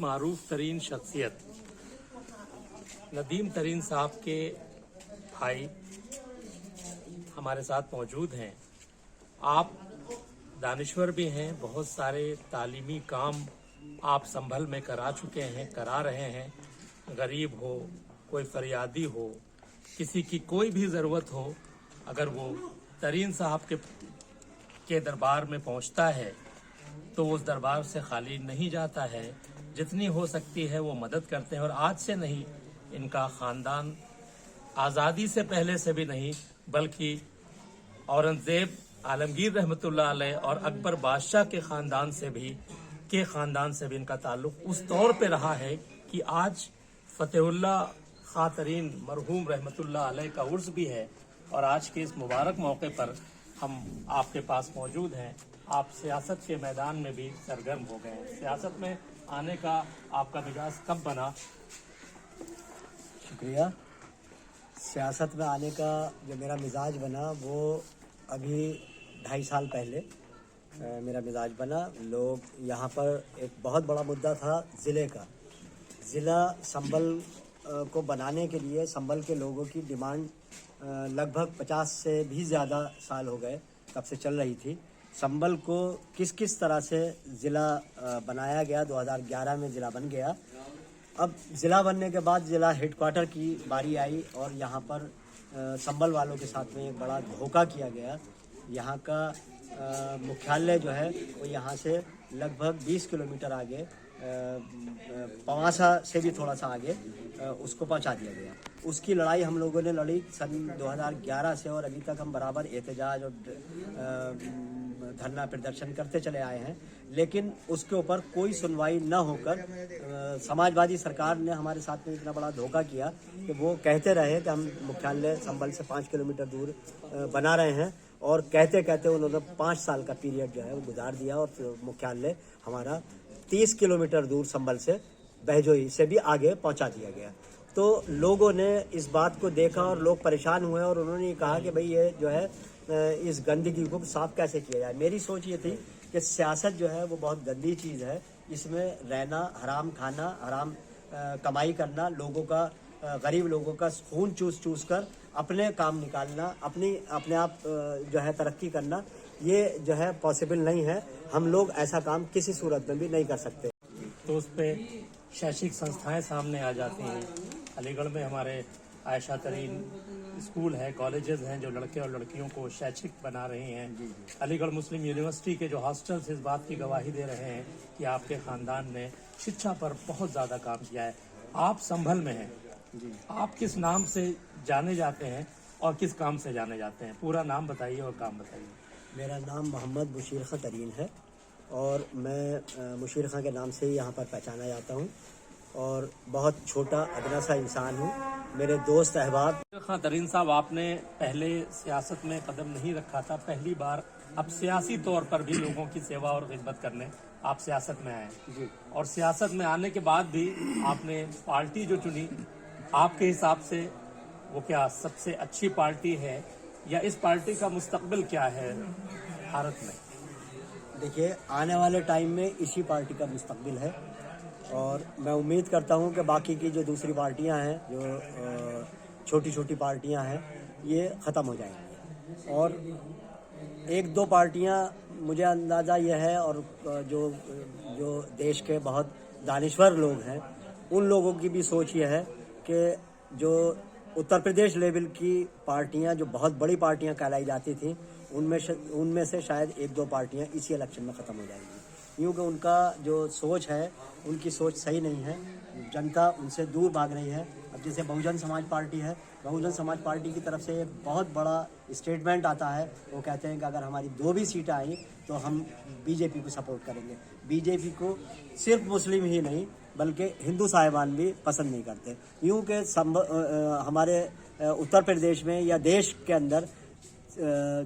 मारूफ तरीन शख्सियत नदीम तरीन साहब के भाई हमारे साथ मौजूद हैं। आप दानिश्वर भी हैं, बहुत सारे तालीमी काम आप संभल में करा चुके हैं, करा रहे हैं। गरीब हो, कोई फरियादी हो, किसी की कोई भी ज़रूरत हो, अगर वो तरीन साहब के दरबार में पहुंचता है तो उस दरबार से खाली नहीं जाता है। जितनी हो सकती है वो मदद करते हैं। और आज से नहीं, इनका ख़ानदान आज़ादी से पहले से भी नहीं, बल्कि औरंगज़ेब आलमगीर रहमतुल्लाह अलैह और अकबर बादशाह के ख़ानदान से भी इनका ताल्लुक़ उस तौर पे रहा है कि आज फ़तेहुल्लाह खां तरीन मरहूम रहमतुल्लाह अलैह का उर्स भी है। और आज के इस मुबारक मौके पर हम आपके पास मौजूद हैं। आप सियासत के मैदान में भी सरगर्म हो गए हैं। सियासत में आने का आपका मिजाज कब बना? शुक्रिया। सियासत में आने का जो मेरा मिजाज बना वो अभी 2.5 साल पहले मेरा मिजाज बना। लोग यहाँ पर एक बहुत बड़ा मुद्दा था ज़िले का। ज़िला संभल को बनाने के लिए संभल के लोगों की डिमांड लगभग 50 से भी ज़्यादा साल हो गए तब से चल रही थी। संभल को किस किस तरह से ज़िला बनाया गया, 2011 में ज़िला बन गया। अब ज़िला बनने के बाद ज़िला हेडक्वार्टर की बारी आई और यहाँ पर संभल वालों के साथ में एक बड़ा धोखा किया गया। यहाँ का मुख्यालय जो है वो यहाँ से लगभग 20 किलोमीटर आगे पवासा से भी थोड़ा सा आगे उसको पहुंचा दिया गया। उसकी लड़ाई हम लोगों ने लड़ी सन 2011 से और अभी तक हम बराबर एहतजाज और धरना प्रदर्शन करते चले आए हैं। लेकिन उसके ऊपर कोई सुनवाई न होकर समाजवादी सरकार ने हमारे साथ में इतना बड़ा धोखा किया कि वो कहते रहे कि हम मुख्यालय संभल से 5 किलोमीटर दूर बना रहे हैं, और कहते कहते उन्होंने 5 साल का पीरियड जो है वो गुजार दिया और मुख्यालय हमारा 30 किलोमीटर दूर संभल से बहजोई से भी आगे पहुंचा दिया गया। तो लोगों ने इस बात को देखा और लोग परेशान हुए और उन्होंने कहा कि भाई ये जो है इस गंदगी को साफ कैसे किया जाए। मेरी सोच ये थी कि सियासत जो है वो बहुत गंदी चीज़ है। इसमें रहना, हराम खाना, हराम कमाई करना, लोगों का गरीब लोगों का खून चूस कर अपने काम निकालना, अपने आप जो है तरक्की करना, ये जो है पॉसिबल नहीं है। हम लोग ऐसा काम किसी सूरत में भी नहीं कर सकते। तो उस पर शैक्षिक संस्थाएं सामने आ जाती हैं। अलीगढ़ में हमारे आयशा तरीन स्कूल है, कॉलेजेस हैं जो लड़के और लड़कियों को शैक्षिक बना रहे हैं। अलीगढ़ मुस्लिम यूनिवर्सिटी के जो हॉस्टल्स इस बात की गवाही दे रहे हैं कि आपके ख़ानदान ने शिक्षा पर बहुत ज़्यादा काम किया है। आप संभल में हैं, आप किस नाम से जाने जाते हैं और किस काम से जाने जाते हैं? पूरा नाम बताइए और काम बताइए। मेरा नाम मोहम्मद मुशीर खां तरीन है और मैं मुशीर खां के नाम से ही यहाँ पर पहचाना जाता हूँ और बहुत छोटा अदना सा इंसान हूँ। मेरे दोस्त अहबाब। खां तरीन साहब, आपने पहले सियासत में कदम नहीं रखा था, पहली बार अब सियासी तौर पर भी लोगों की सेवा और खिदमत करने आप सियासत में आए जी। और सियासत में आने के बाद भी आपने पार्टी जो चुनी, आपके हिसाब से वो क्या सबसे अच्छी पार्टी है, या इस पार्टी का मुस्तकबिल क्या है भारत में? देखिए, आने वाले टाइम में इसी पार्टी का मुस्तकबिल है और मैं उम्मीद करता हूं कि बाकी की जो दूसरी पार्टियां हैं, जो छोटी छोटी पार्टियां हैं, ये ख़त्म हो जाएंगी। और 1-2 पार्टियां, मुझे अंदाज़ा यह है, और जो देश के बहुत दानिश्वर लोग हैं उन लोगों की भी सोच ये है कि जो उत्तर प्रदेश लेवल की पार्टियां, जो बहुत बड़ी पार्टियां कहलाई जाती थी, उनमें से शायद 1-2 पार्टियां इसी इलेक्शन में ख़त्म हो जाएंगी, क्योंकि उनका जो सोच है, उनकी सोच सही नहीं है। जनता उनसे दूर भाग रही है। अब जैसे बहुजन समाज पार्टी है, बहुजन समाज पार्टी की तरफ से एक बहुत बड़ा स्टेटमेंट आता है। वो कहते हैं कि अगर हमारी 2 भी सीटें आई तो हम बीजेपी को सपोर्ट करेंगे। बीजेपी को सिर्फ मुस्लिम ही नहीं बल्कि हिंदू साहिबान भी पसंद नहीं करते। यूँ कि हमारे उत्तर प्रदेश में या देश के अंदर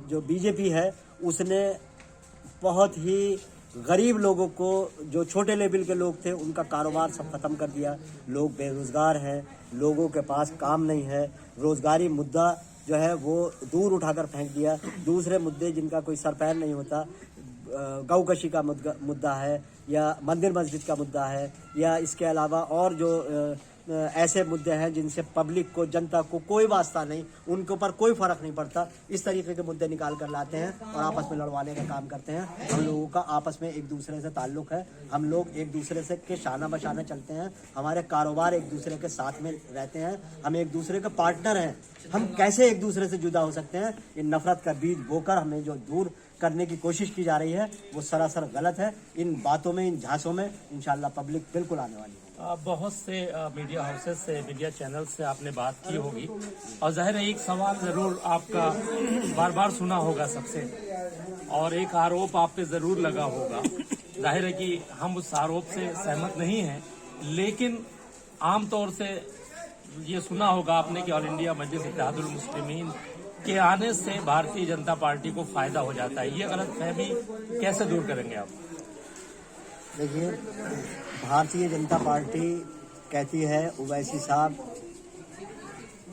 जो बीजेपी है उसने बहुत ही गरीब लोगों को, जो छोटे लेवल के लोग थे, उनका कारोबार सब ख़त्म कर दिया। लोग बेरोज़गार हैं, लोगों के पास काम नहीं है। रोज़गारी मुद्दा जो है वो दूर उठाकर फेंक दिया। दूसरे मुद्दे जिनका कोई सर पैर नहीं होता, गौकशी का मुद्दा है, या मंदिर मस्जिद का मुद्दा है, या इसके अलावा और जो ऐसे मुद्दे हैं जिनसे पब्लिक को, जनता को कोई वास्ता नहीं, उनके ऊपर कोई फर्क नहीं पड़ता, इस तरीके के मुद्दे निकाल कर लाते हैं और आपस में लड़वाने का काम करते हैं। हम लोगों का आपस में एक दूसरे से ताल्लुक है, हम लोग एक दूसरे से के शाना बशाना चलते हैं, हमारे कारोबार एक दूसरे के साथ में रहते हैं, हम एक दूसरे के पार्टनर हैं। हम कैसे एक दूसरे से जुदा हो सकते हैं? ये नफरत का बीज बोकर हमें जो दूर करने की कोशिश की जा रही है वो सरासर गलत है। इन बातों में, इन झांसों में इंशाल्लाह पब्लिक बिल्कुल आने वाली है। बहुत से मीडिया हाउसेस से, मीडिया चैनल से आपने बात की होगी और जाहिर है एक सवाल जरूर आपका बार बार सुना होगा सबसे, और एक आरोप आप पे जरूर लगा होगा। जाहिर है कि हम उस आरोप से सहमत नहीं हैं, लेकिन आमतौर से ये सुना होगा आपने कि ऑल इंडिया मजलिस इत्तेहादुल मुस्लिमीन के आने से भारतीय जनता पार्टी को फायदा हो जाता है। ये गलतफहमी कैसे दूर करेंगे आप? देखिए, भारतीय जनता पार्टी कहती है ओवैसी साहब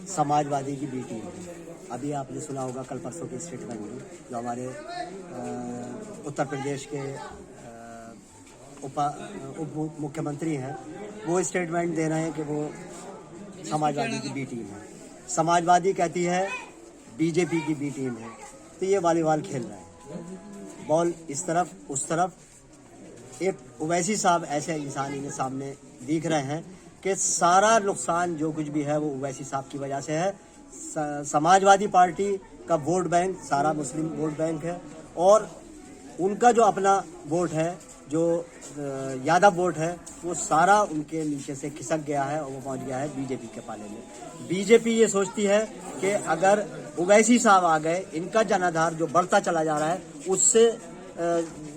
समाजवादी की बी टीम है। अभी आपने सुना होगा कल परसों की स्टेटमेंट में जो हमारे उत्तर प्रदेश के उप मुख्यमंत्री हैं, वो स्टेटमेंट दे रहे हैं कि वो समाजवादी की बी टीम है। समाजवादी कहती है बीजेपी की बी टीम है। तो ये वॉलीबॉल खेल रहे हैं, बॉल इस तरफ उस तरफ। एक ओवैसी साहब ऐसे इंसान इनके सामने दिख रहे हैं कि सारा नुकसान जो कुछ भी है वो ओवैसी साहब की वजह से है। समाजवादी पार्टी का वोट बैंक सारा मुस्लिम वोट बैंक है, और उनका जो अपना वोट है, जो यादव वोट है, वो सारा उनके नीचे से खिसक गया है और वो पहुंच गया है बीजेपी के पाले में। बीजेपी ये सोचती है कि अगर ओवैसी साहब आ गए, इनका जनाधार जो बढ़ता चला जा रहा है, उससे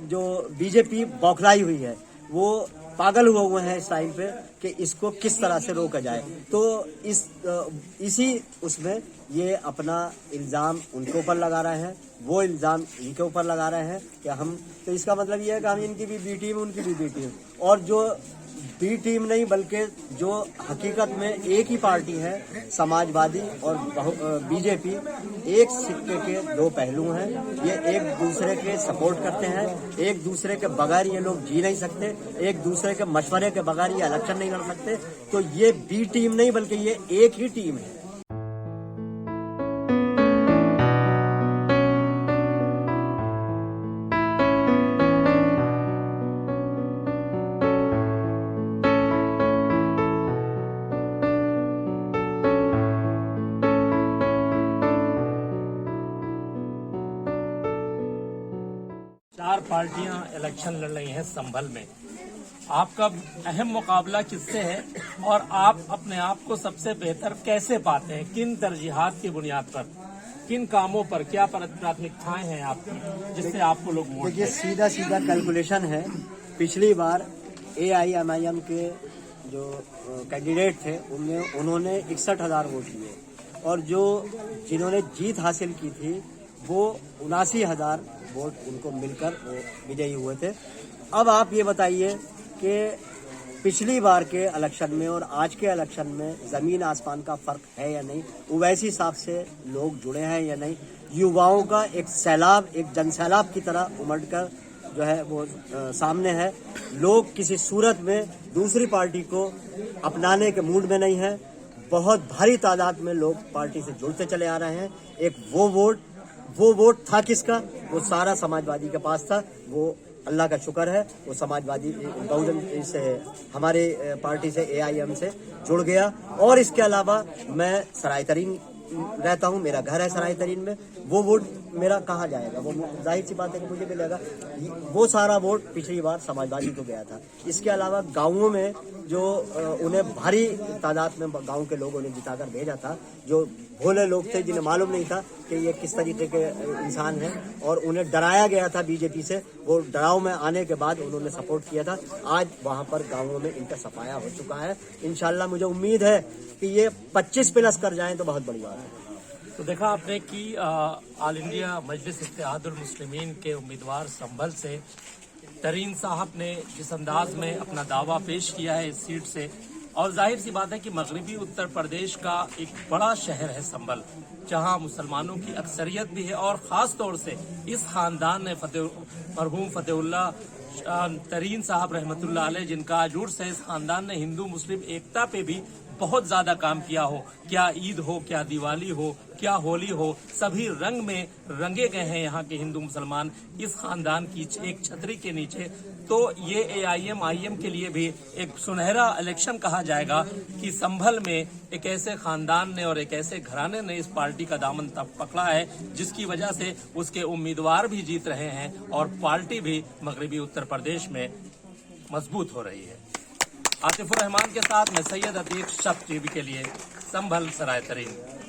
जो बीजेपी बौखलाई हुई है, वो पागल हुए हैं इस टाइम पे कि इसको किस तरह से रोका जाए। तो इसी उसमें ये अपना इल्ज़ाम उनके ऊपर लगा रहे हैं, वो इल्ज़ाम इनके ऊपर लगा रहे हैं कि हम, तो इसका मतलब ये है कि हम, इनकी भी बी टीम, उनकी भी बी टीम, और जो बी टीम नहीं बल्कि जो हकीकत में एक ही पार्टी है, समाजवादी और बीजेपी, एक सिक्के के दो पहलू हैं। ये एक दूसरे के सपोर्ट करते हैं, एक दूसरे के बगैर ये लोग जी नहीं सकते, एक दूसरे के मशवरे के बगैर ये इलेक्शन नहीं लड़ सकते। तो ये बी टीम नहीं बल्कि ये एक ही टीम है। 4 पार्टियां इलेक्शन लड़ रही हैं संभल में। आपका अहम मुकाबला किससे है और आप अपने आप को सबसे बेहतर कैसे पाते हैं? किन तरजीहात की बुनियाद पर, किन कामों पर, क्या प्राथमिकताएं हैं आपकी जिससे आपको लोग वोट दें? देखिए, सीधा सीधा कैलकुलेशन है। पिछली बार AIMIM के जो कैंडिडेट थे उन्होंने 61,000 वोट लिए, और जिन्होंने जीत हासिल की थी वो 79,000 वोट उनको मिलकर वो विजयी हुए थे। अब आप ये बताइए कि पिछली बार के इलेक्शन में और आज के इलेक्शन में जमीन आसमान का फर्क है या नहीं? ओवैसी साहब से लोग जुड़े हैं या नहीं? युवाओं का एक सैलाब, एक जनसैलाब की तरह उमड़कर जो है वो सामने है। लोग किसी सूरत में दूसरी पार्टी को अपनाने के मूड में नहीं है। बहुत भारी तादाद में लोग पार्टी से जुड़ते चले आ रहे हैं। एक वो वोट था किसका? वो सारा समाजवादी के पास था। वो अल्लाह का शुक्र है, वो समाजवादी बहुजन से, हमारे पार्टी से, AIM से जुड़ गया। और इसके अलावा मैं सराय तरीन रहता हूँ, मेरा घर है सराय तरीन में। वो वोट मेरा कहाँ जाएगा? वो जाहिर सी बात है कि मुझे मिलेगा। वो सारा वोट पिछली बार समाजवादी को गया था। इसके अलावा गाँवों में जो उन्हें भारी तादाद में गांव के लोगों ने जिताकर भेजा था, जो भोले लोग थे जिन्हें मालूम नहीं था कि ये किस तरीके के इंसान हैं, और उन्हें डराया गया था बीजेपी से। वो डराव में आने के बाद उन्होंने सपोर्ट किया था। आज वहां पर गांवों में इनका सफाया हो चुका है। इंशाल्लाह मुझे उम्मीद है कि ये 25+ कर जाएं तो बहुत बड़ी बात है। तो देखा आपने कि ऑल इंडिया मजलिस इत्तेहादुल मुस्लिमीन के उम्मीदवार संभल से तरीन साहब ने जिस अंदाज में अपना दावा पेश किया है इस सीट से, और जाहिर सी बात है कि मगरबी उत्तर प्रदेश का एक बड़ा शहर है संभल, जहां मुसलमानों की अक्सरियत भी है और खास तौर से इस खानदान ने मरहूम फतेहुल्लाह तरीन साहब रहमतुल्लाह अलैह, जिनका अजूर्स है, इस खानदान ने हिंदू मुस्लिम एकता पे भी बहुत ज्यादा काम किया हो। क्या ईद हो, क्या दिवाली हो, क्या होली हो, सभी रंग में रंगे गए हैं यहाँ के हिंदू मुसलमान इस खानदान की एक छतरी के नीचे। तो ये AIM के लिए भी एक सुनहरा इलेक्शन कहा जाएगा कि संभल में एक ऐसे खानदान ने और एक ऐसे घराने ने इस पार्टी का दामन तब पकड़ा है, जिसकी वजह से उसके उम्मीदवार भी जीत रहे हैं और पार्टी भी मगरबी उत्तर प्रदेश में मजबूत हो रही है। आतिफुर रहमान के साथ मैं सैयद अतीक, शब टीवी के लिए संभल सराय तरीन।